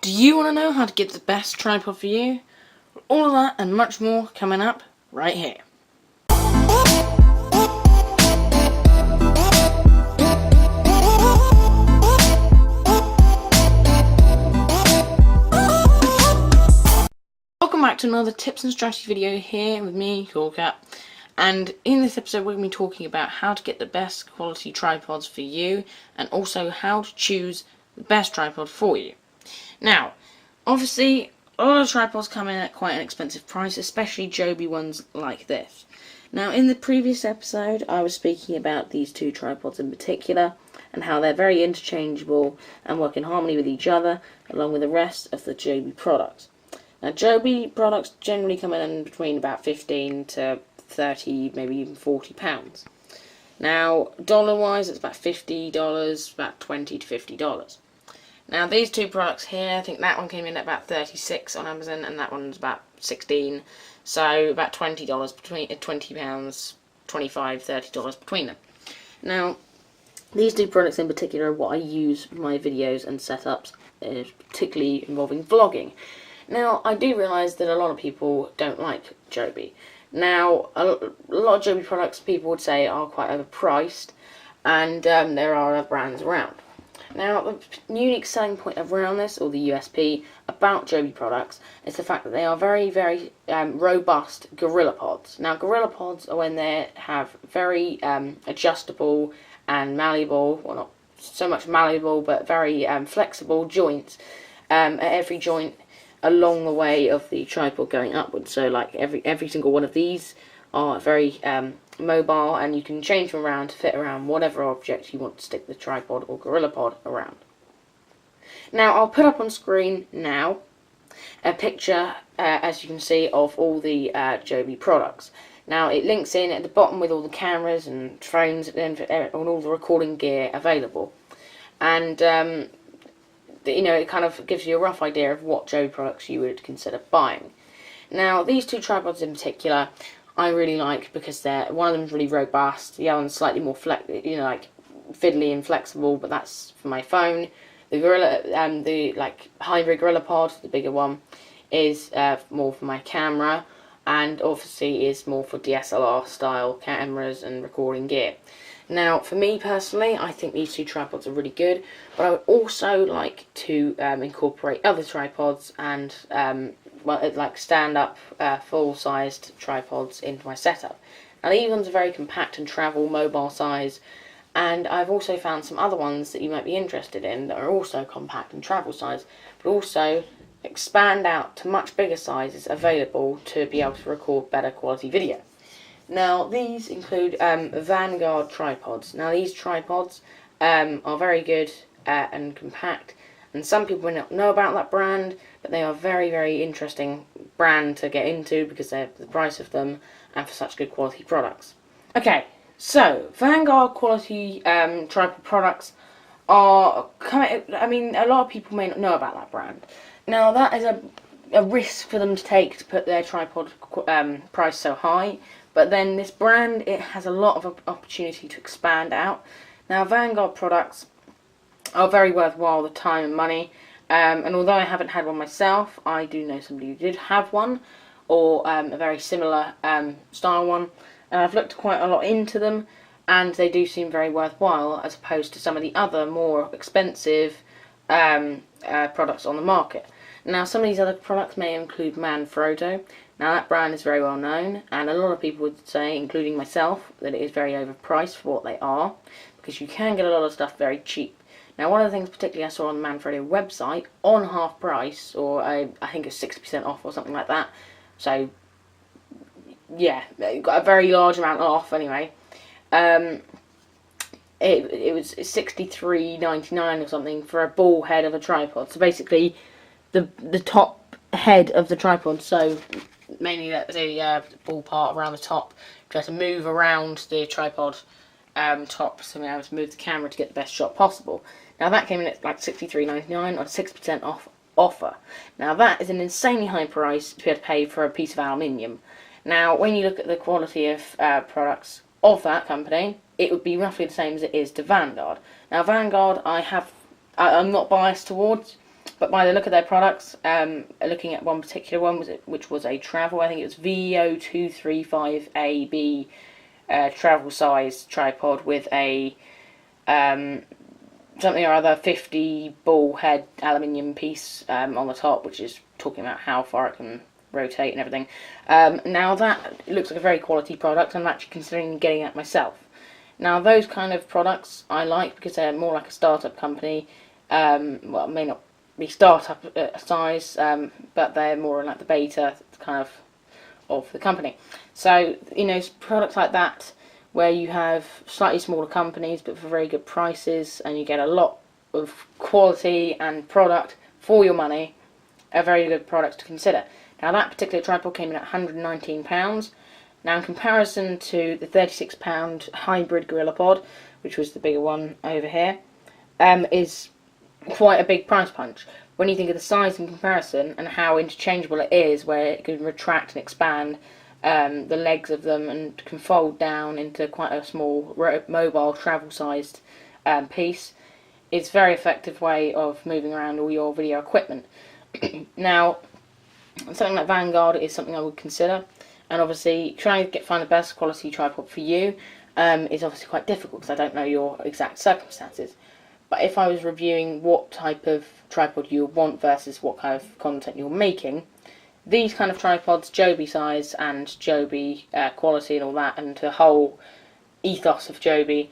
Do you want to know how to get the best tripod for you? All of that and much more coming up right here. Welcome back to another tips and strategy video here with me, Coolcat. And in this episode we're going to be talking about how to get the best quality tripods for you, and also how to choose the best tripod for you. Now, obviously, a lot of tripods come in at quite an expensive price, especially Joby ones like this. Now, in the previous episode, I was speaking about these two tripods in particular, and how they're very interchangeable and work in harmony with each other, along with the rest of the Joby products. Now, Joby products generally come in between about 15 to 30, maybe even £40. Now, dollar-wise, it's about $50, about $20 to $50. Now, these two products here, I think that one came in at about 36 on Amazon, and that one's about 16, so about $20 between £20, $25, $30 between them. Now, these two products in particular are what I use for my videos and setups, particularly involving vlogging. Now, I do realise that a lot of people don't like Joby. Now, a lot of Joby products people would say are quite overpriced, and there are other brands around. Now, the unique selling point around this, or the USP, about Joby products is the fact that they are very, very robust Gorillapods. Now, Gorillapods are when they have very adjustable and malleable, well, not so much malleable, but very flexible joints at every joint along the way of the tripod going upwards. So, like every single one of these are very mobile, and you can change them around to fit around whatever object you want to stick the tripod or Gorillapod around. Now, I'll put up on screen now a picture, as you can see, of all the Joby products. Now, it links in at the bottom with all the cameras and phones and all the recording gear available. And, you know, it kind of gives you a rough idea of what Joby products you would consider buying. Now, these two tripods in particular, I really like because one of them is really robust, the other one's slightly more like fiddly and flexible, but that's for my phone. The the hybrid Gorillapod, the bigger one, is more for my camera, and obviously is more for DSLR style cameras and recording gear. Now, for me personally, I think these two tripods are really good, but I would also like to incorporate other tripods and like stand-up, full-sized tripods into my setup. Now, these ones are very compact and travel, mobile size, and I've also found some other ones that you might be interested in that are also compact and travel size, but also expand out to much bigger sizes available to be able to record better quality video. Now, these include Vanguard tripods. Now, these tripods are very good and compact, and some people may not know about that brand, but they are a very, very interesting brand to get into because they're the price of them and for such good quality products. Okay, so Vanguard quality tripod products are I mean, a lot of people may not know about that brand. Now, that is a risk for them to take to put their tripod price so high, but then this brand, it has a lot of opportunity to expand out. Now, Vanguard products are very worthwhile the time and money, and although I haven't had one myself, I do know somebody who did have one, or a very similar style one, and I've looked quite a lot into them, and they do seem very worthwhile as opposed to some of the other more expensive products on the market. Now, some of these other products may include Manfrotto. Now, that brand is very well known, and a lot of people would say, including myself, that it is very overpriced for what they are, because you can get a lot of stuff very cheap. Now, one of the things particularly I saw on the Manfrotto website, on half price, or I think it's 60% off or something like that, so yeah, it got a very large amount off anyway. It was $63.99 or something for a ball head of a tripod, so basically the top head of the tripod, so mainly the ball part around the top, try to move around the tripod top, so I was to move the camera to get the best shot possible. Now, that came in at like $63.99 on a 6% off offer. Now, that is an insanely high price to be able to pay for a piece of aluminium. Now, when you look at the quality of products of that company, it would be roughly the same as it is to Vanguard. Now, Vanguard, I'm not biased towards. But by the look of their products, looking at one particular one, which was a travel, I think it was VO235AB travel size tripod with a something or other 50 ball head aluminium piece on the top, which is talking about how far it can rotate and everything. Now that looks like a very quality product, I'm actually considering getting it myself. Now those kind of products I like because they're more like a startup company. Well, it may not be startup size, but they're more like the beta kind of the company. So, you know, products like that where you have slightly smaller companies but for very good prices and you get a lot of quality and product for your money, are very good products to consider. Now that particular tripod came in at £119. Now in comparison to the £36 hybrid Gorillapod, which was the bigger one over here, is quite a big price punch. When you think of the size in comparison and how interchangeable it is, where it can retract and expand the legs of them and can fold down into quite a small mobile travel sized piece, it's a very effective way of moving around all your video equipment. Now something like Vanguard is something I would consider, and obviously trying to find the best quality tripod for you is obviously quite difficult because I don't know your exact circumstances. But if I was reviewing what type of tripod you want versus what kind of content you're making, these kind of tripods, Joby size and Joby quality and all that, and the whole ethos of Joby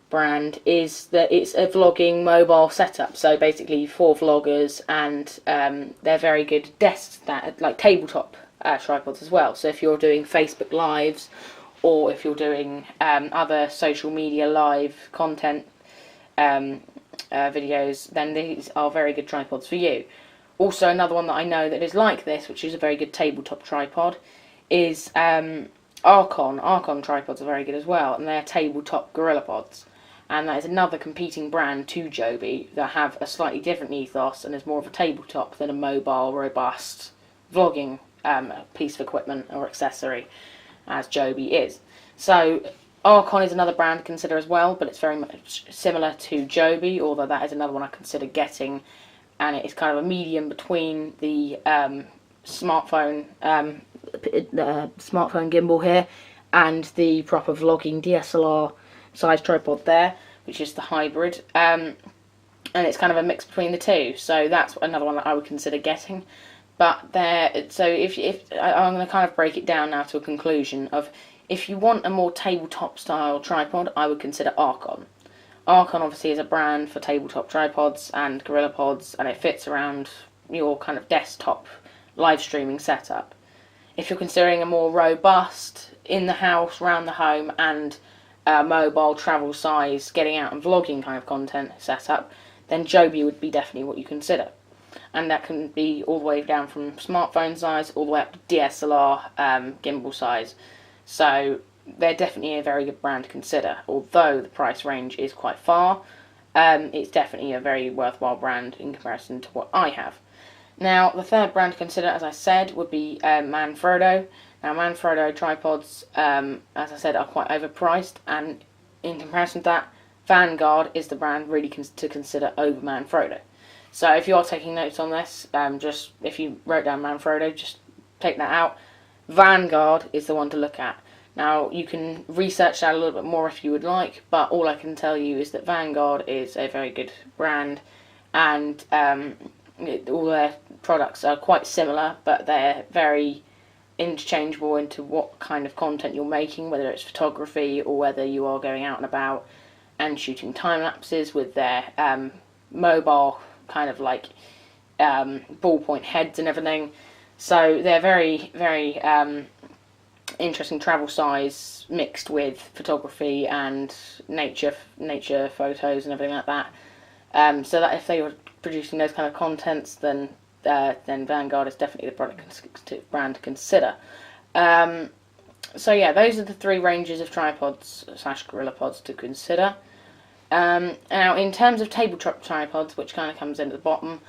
brand is that it's a vlogging mobile setup. So basically for vloggers, and they're very good like tabletop tripods as well. So if you're doing Facebook Lives or if you're doing other social media live content videos, then these are very good tripods for you. Also, another one that I know that is like this, which is a very good tabletop tripod, is Arcon. Arcon tripods are very good as well, and they're tabletop Gorillapods. And that is another competing brand to Joby that have a slightly different ethos and is more of a tabletop than a mobile, robust vlogging piece of equipment or accessory, as Joby is. So Arcon is another brand to consider as well, but it's very much similar to Joby, although that is another one I consider getting, and it is kind of a medium between the smartphone gimbal here and the proper vlogging DSLR size tripod there, which is the hybrid, and it's kind of a mix between the two. So that's another one that I would consider getting. But there, so if I'm going to kind of break it down now to a conclusion of, if you want a more tabletop style tripod, I would consider Arcon. Arcon obviously is a brand for tabletop tripods and Gorillapods, and it fits around your kind of desktop live streaming setup. If you're considering a more robust, in the house, around the home, and mobile travel size, getting out and vlogging kind of content setup, then Joby would be definitely what you consider. And that can be all the way down from smartphone size all the way up to DSLR gimbal size. So they're definitely a very good brand to consider. Although the price range is quite far, it's definitely a very worthwhile brand in comparison to what I have. Now, the third brand to consider, as I said, would be Manfrotto. Now, Manfrotto tripods, as I said, are quite overpriced, and in comparison to that, Vanguard is the brand really to consider over Manfrotto. So if you are taking notes on this, just if you wrote down Manfrotto, just take that out. Vanguard is the one to look at. Now, you can research that a little bit more if you would like, but all I can tell you is that Vanguard is a very good brand, and all their products are quite similar, but they're very interchangeable into what kind of content you're making, whether it's photography or whether you are going out and about and shooting time lapses with their mobile kind of like ballpoint heads and everything. So they're very, very interesting travel size mixed with photography and nature photos and everything like that. So that if they were producing those kind of contents, then Vanguard is definitely the brand to consider. So yeah, those are the three ranges of tripods / Gorillapods to consider. Now, in terms of tabletop tripods, which kind of comes in at the bottom,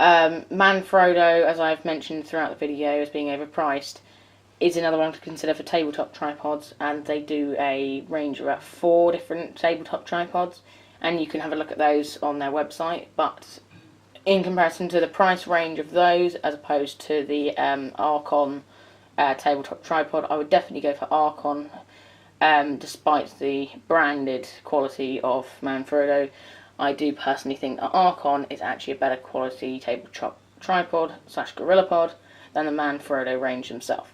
Manfrotto, as I've mentioned throughout the video as being overpriced, is another one to consider for tabletop tripods, and they do a range of about 4 different tabletop tripods, and you can have a look at those on their website. But in comparison to the price range of those as opposed to the Archon tabletop tripod, I would definitely go for Archon. Despite the branded quality of Manfrotto, I do personally think that Archon is actually a better quality tabletop tripod / gorillapod than the Manfrotto range themselves.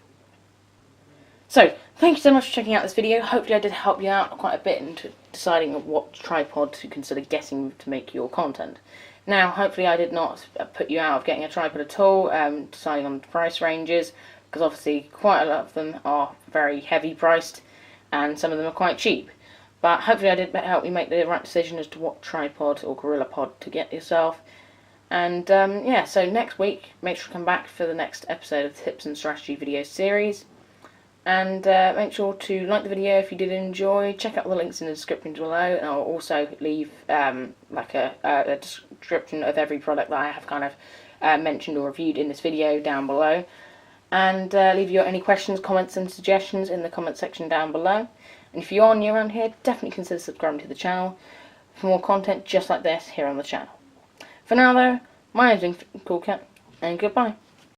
So, thank you so much for checking out this video. Hopefully I did help you out quite a bit into deciding what tripod to consider getting to make your content. Now, hopefully I did not put you out of getting a tripod at all, deciding on the price ranges, because obviously quite a lot of them are very heavy priced, and some of them are quite cheap. But hopefully I did help you make the right decision as to what tripod or gorillapod to get yourself. And yeah, so next week, make sure to come back for the next episode of the Tips and Strategy video series. And make sure to like the video if you did enjoy. Check out the links in the description below, and I'll also leave like a description of every product that I have kind of mentioned or reviewed in this video down below. And leave your any questions, comments and suggestions in the comment section down below. And if you are new around here, definitely consider subscribing to the channel for more content just like this here on the channel. For now though, my name's Coolcat, and goodbye.